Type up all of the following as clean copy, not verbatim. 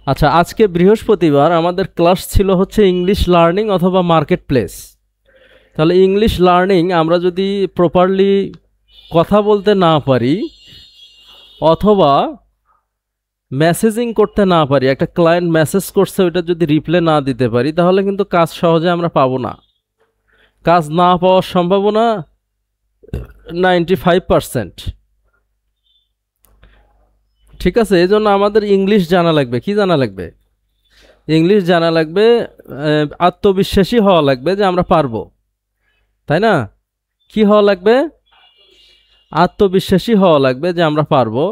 আচ্ছা, আজকে বৃহস্পতিবার আমাদের ক্লাস ছিল হচ্ছে ইংলিশ লার্নিং অথবা মার্কেট প্লেস। তাহলে ইংলিশ লার্নিং আমরা যদি প্রপারলি কথা বলতে না পারি অথবা মেসেজিং করতে না পারি, একটা ক্লায়েন্ট মেসেজ করছে ওইটা যদি রিপ্লাই না দিতে পারি, তাহলে কিন্তু কাজ সহজে আমরা পাবো না। কাজ না পাওয়ার সম্ভাবনা 95%। ঠিক আছে, এই জন্য আমাদের ইংলিশ জানা লাগবে। কি জানা লাগবে? ইংলিশ জানা লাগবে, আত্মবিশ্বাসী হওয়া লাগবে যে আমরা পারবো, তাই না? কি হওয়া লাগবে? আত্মবিশ্বাসী হওয়া লাগবে যে আমরা পারবো।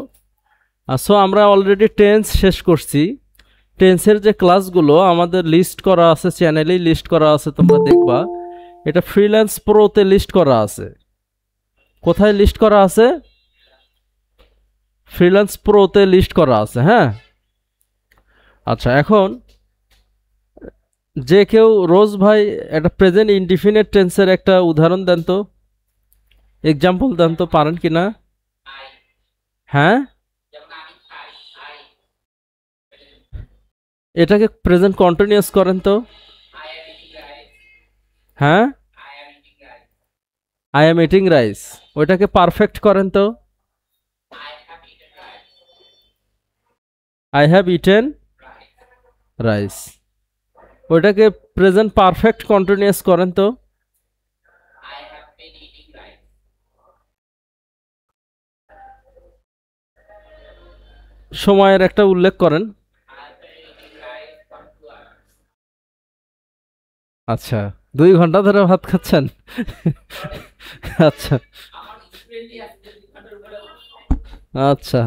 সো আমরা অলরেডি টেন্স শেষ করছি। টেন্সের যে ক্লাসগুলো আমাদের লিস্ট করা আছে, চ্যানেলেই লিস্ট করা আছে, তোমরা দেখবা। এটা ফ্রিল্যান্স প্রোতে লিস্ট করা আছে। কোথায় লিস্ট করা আছে? ফ্রিল্যান্স প্রোতে লিস্ট করা আছে। হ্যাঁ, আচ্ছা, এখন যে কেউ, রোজ ভাই, একটা প্রেজেন্ট ইনডিফিনিট টেন্সের একটা উদাহরণ দেন তো, এক্সাম্পল দেন তো, পারেন কি না? হ্যাঁ, এটাকে প্রেজেন্ট কন্টিনিউয়াস করেন তো। হ্যাঁ, আই এম ইটিং রাইস, ওইটাকে পারফেক্ট করেন তো। আই হ্যাভ ইটেন রাইস, ওইটাকে প্রেজেন্ট পারফেক্ট কন্টিনিউয়াস করেন তো। সময়ের একটা উল্লেখ করেন। আচ্ছা, 2 ঘন্টা ধরে ভাত খাচ্ছেন? আচ্ছা আচ্ছা,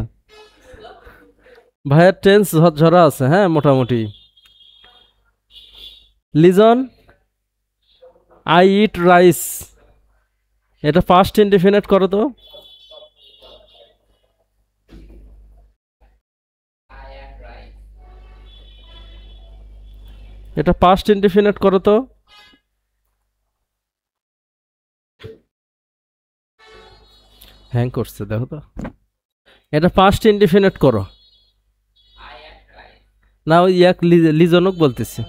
ভাইয়ের টেন্স ঝরঝরা আছে। হ্যাঁ, মোটামুটি। লিজন, আই ইট রাইস, এটা পাস্ট ইনডিফিনিট করো তো। এটা পাস্ট ইনডিফিনিট করো তো। হ্যাং করছে, দেখো তো। এটা পাস্ট ইনডিফিনিট করো না, ওই এক লিজনক বলতেছি।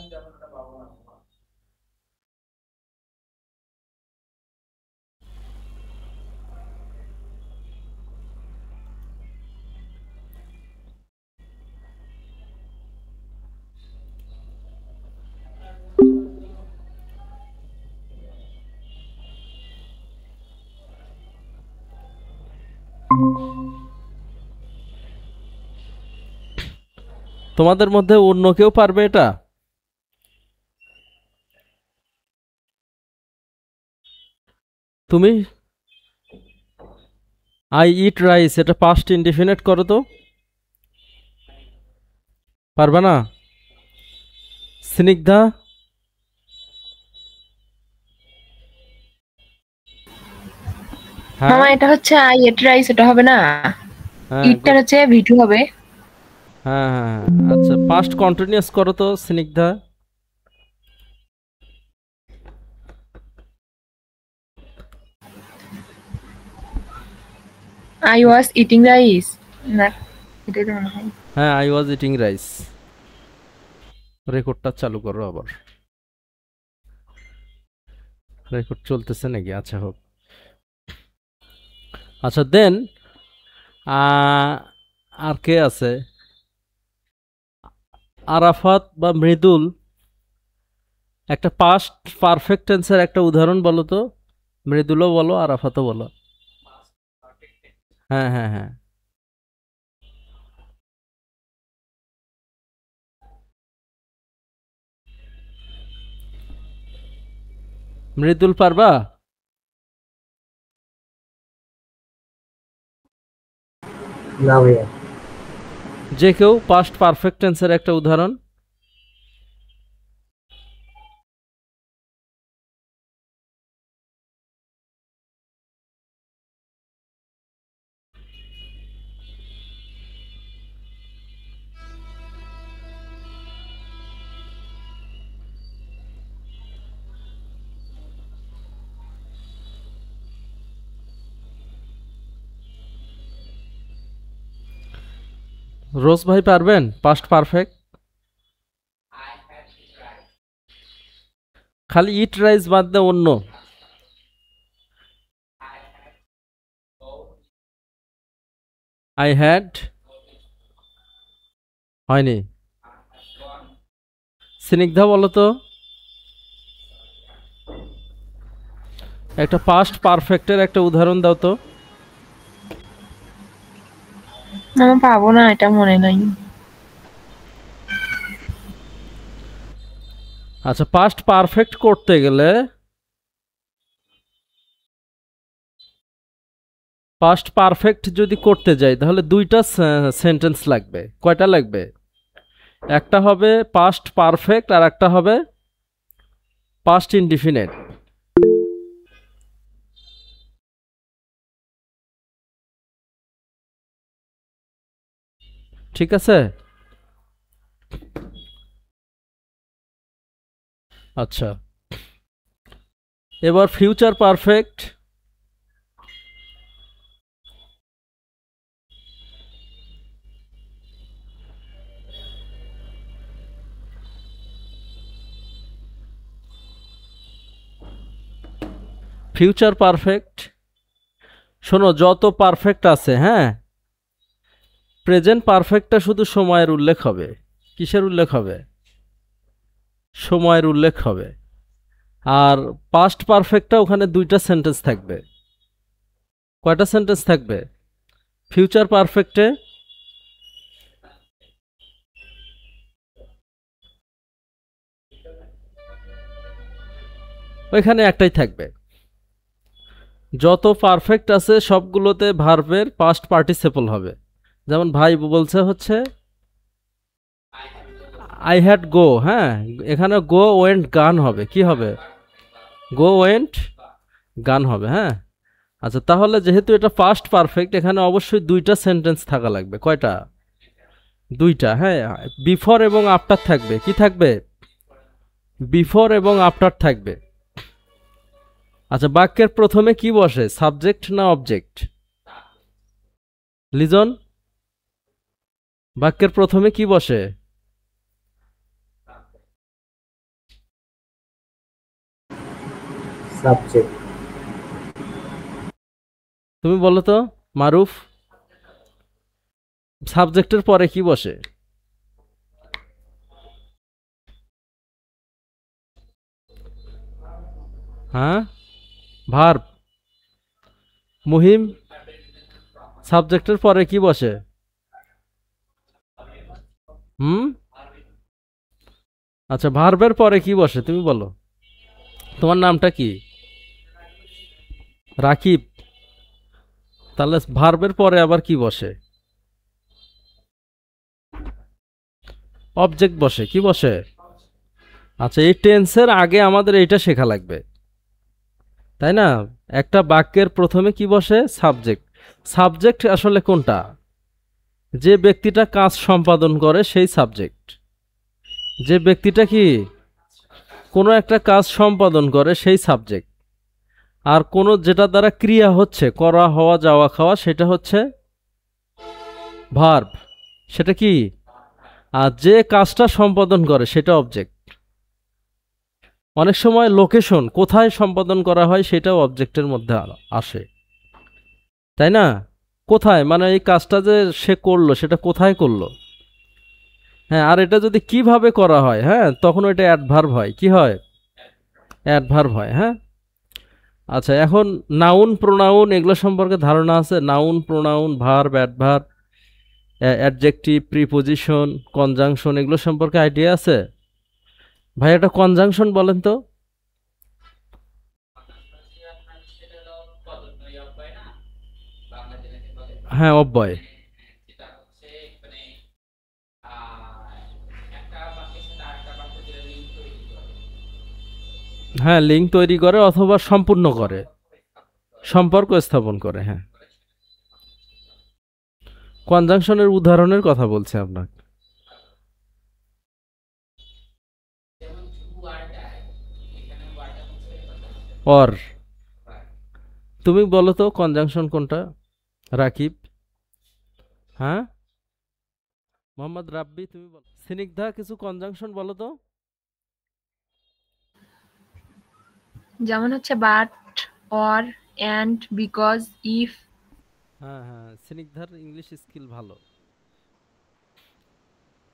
তোমাদের মধ্যে অন্য কেউ পারবে এটা? তুমি আই ইট রাইস, এটা পাস্ট ইনডিফিনিট করো তো। পারবে না? স্নিগ্ধা? হ্যাঁ মামা এটা হচ্ছে আই এট রাইস, এটা হবে না। হ্যাঁ ইটটার হচ্ছে ভিটু হবে। হ্যাঁ হ্যাঁ হ্যাঁ, আচ্ছা, পাস্ট কন্টিনিউয়াস করো তো Snigdha. I was eating rice. না, এটাই তো মনে হয়। হ্যাঁ, আই ওয়াজ ইটিং রাইস। রেকর্ডটা চালু করো আবার। রেকর্ড চলতেছে নাকি? আচ্ছা, হোক। আচ্ছা, দেন আর কে আছে? আরাফাত বা মৃদুল, একটা পাস্ট পারফেক্ট টেন্সের একটা উদাহরণ বলো তো। মৃদুলও বলো, আরাফাতও বলো। হ্যাঁ হ্যাঁ হ্যাঁ, মৃদুল পারবা? না ভাইয়া। যে কেউ পাস্ট পারফেক্ট টেন্সের একটা উদাহরণ। রোজ ভাই পারবেন পাস্ট পারফেক্ট? খালি ইট রাইস বাদ দিয়ে অন্য। আই হ্যাড হয়নি। স্নিগ্ধা বলো তো একটা পাস্ট পারফেক্টের একটা উদাহরণ দাও তো। আমি পাবো না, এটা মনে নাই। আচ্ছা, পাস্ট পারফেক্ট করতে গেলে পাস্ট পারফেক্ট যদি করতে যাই তাহলে দুইটা সেন্টেন্স লাগবে। কয়টা লাগবে? একটা হবে পাস্ট পারফেক্ট আর একটা হবে পাস্ট ইনডিফিনিট। ঠিক আছে? আচ্ছা, এবার ফিউচার পারফেক্ট। ফিউচার পারফেক্ট, শোনো যত পারফেক্ট আছে, হ্যাঁ, প্রেজেন্ট পারফেক্টটা শুধু সময়ের উল্লেখ হবে। কিসের উল্লেখ হবে? সময়ের উল্লেখ হবে। আর পাস্ট পারফেক্টটা ওখানে দুইটা সেন্টেন্স থাকবে। কয়টা সেন্টেন্স থাকবে ফিউচার পারফেক্টে? ওইখানে একটাই থাকবে। যত পারফেক্ট আছে সবগুলোতে ভার্বের পাস্ট পার্টিসিপল হবে। যেমন ভাই বলছে হচ্ছে আই হ্যাড গো, হ্যাঁ, এখানে গো ওয়েন্ট গান হবে। কি হবে? গো ওয়েন্ট গান হবে। হ্যাঁ, আচ্ছা, তাহলে যেহেতু এটা পাস্ট পারফেক্ট এখানে অবশ্যই দুইটা সেন্টেন্স থাকা লাগবে। কয়টা? দুইটা। হ্যাঁ, বিফোর এবং আফটার থাকবে। কি থাকবে? বিফোর এবং আফটার থাকবে। আচ্ছা, বাক্যের প্রথমে কি বসে, সাবজেক্ট না অবজেক্ট? লিজন, বাক্যের প্রথমে কি বসে? subject, তুমি বলো তো মারুফ, সাবজেক্টের পরে কি বসে? হ্যাঁ, ভার্ব। মুহিম, সাবজেক্টের পরে কি বসে? হুম, আচ্ছা, ভার্বের পরে কি বসে তুমি বলো। তোমার নামটা কি? রাকিব। তাহলে ভার্বের পরে আবার কি বসে? অবজেক্ট বসে। কি বসে? আচ্ছা, এই টেন্সের আগে আমাদের এইটা শেখা লাগবে, তাই না? একটা বাক্যের প্রথমে কি বসে? সাবজেক্ট। সাবজেক্ট আসলে কোনটা? যে ব্যক্তিটা কাজ সম্পাদন করে সেই সাবজেক্ট। যে ব্যক্তিটা কি কোনো একটা কাজ সম্পাদন করে সেই সাবজেক্ট। আর কোনো যেটা দ্বারা ক্রিয়া হচ্ছে, করা, হওয়া, যাওয়া, খাওয়া, সেটা হচ্ছে ভার্ব। সেটা কি? আর যে কাজটা সম্পাদন করে সেটা অবজেক্ট। অনেক সময় লোকেশন, কোথায় সম্পাদন করা হয়, সেটাও অবজেক্টের মধ্যে আসে, তাই না? কোথায়, মানে এই কাজটা যে সে করলো সেটা কোথায় করলো। হ্যাঁ, আর এটা যদি কিভাবে করা হয়, হ্যাঁ, তখন এটা অ্যাডভার্ব হয়। কি হয়? অ্যাডভার্ব হয়। হ্যাঁ, আচ্ছা, এখন নাউন প্রোনাউন এগুলো সম্পর্কে ধারণা আছে? Noun, pronoun, verb, adverb, adjective, preposition, conjunction, এগুলো সম্পর্কে আইডিয়া আছে? ভাই একটা কনজাংশন বলেন তো। হ্যাঁ, অব্যয়। হ্যাঁ, লিঙ্ক তৈরি করে অথবা সম্পূর্ণ করে, সম্পর্ক স্থাপন করে। হ্যাঁ, কনজাংশনের উদাহরণের কথা বলছি আপনাকে। অর। তুমি বলো তো কনজাংশন কোনটা? রাকিব। হ্যাঁ, মোহাম্মদ রাব্বি তুমি বলো। স্নিগ্ধা কিছু কনজাংশন বলো তো। যেমন হচ্ছে but, or, and, because, if. হ্যাঁ হ্যাঁ, স্নিগ্ধার ইংলিশ স্কিল ভালো।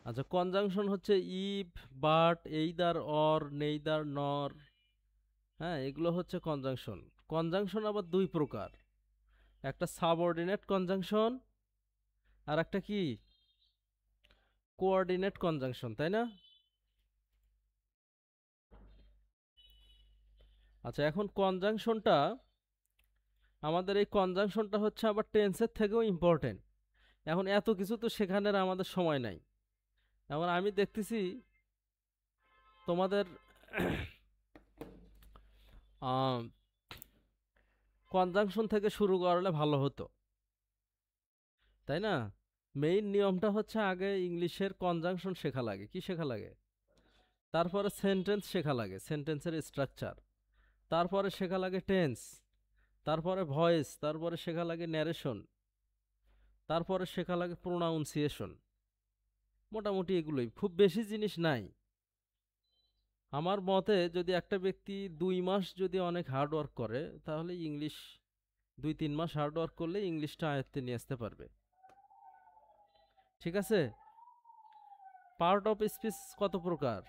আচ্ছা, কনজাংশন হচ্ছে if, but, either, or, neither, নর। হ্যাঁ, এগুলো হচ্ছে কনজাংশন। কনজাংশন আবার দুই প্রকার, একটা সাবঅর্ডিনেট কনজাংশন আর একটা কি কোঅর্ডিনেট কনজাংশন, তাই না? আচ্ছা, এখন কনজাংশনটা, আমাদের এই কনজাংশনটা হচ্ছে আবার টেন্সের থেকেও ইম্পর্টেন্ট। এখন এত কিছু তো শেখানোর আমাদের সময় নাই। এখন আমি দেখতেছি তোমাদের কনজাংশন থেকে শুরু করলে ভালো হতো, তাই না? মেইন নিয়মটা হচ্ছে আগে ইংলিশের কনজাংশন শেখা লাগে। কি শেখা লাগে? তারপরে সেন্টেন্স শেখা লাগে, সেন্টেন্সের স্ট্রাকচার। তারপরে শেখা লাগে টেন্স। তারপরে ভয়েস। তারপরে শেখা লাগে ন্যারেশন। তারপরে শেখা লাগে প্রোনাউন্সিয়েশন। মোটামুটি এগুলোই, খুব বেশি জিনিস নাই। আমার মতে যদি একটা ব্যক্তি 2 মাস যদি অনেক হার্ড ওয়ার্ক করে, তাহলে ইংলিশ 2-3 মাস হার্ড ওয়ার্ক করলে ইংলিশটা আয়ত্তে নিয়ে আসতে পারবে। ঠিক আছে? পার্ট অফ স্পিচ কত প্রকার?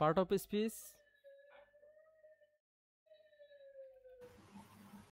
Part of speech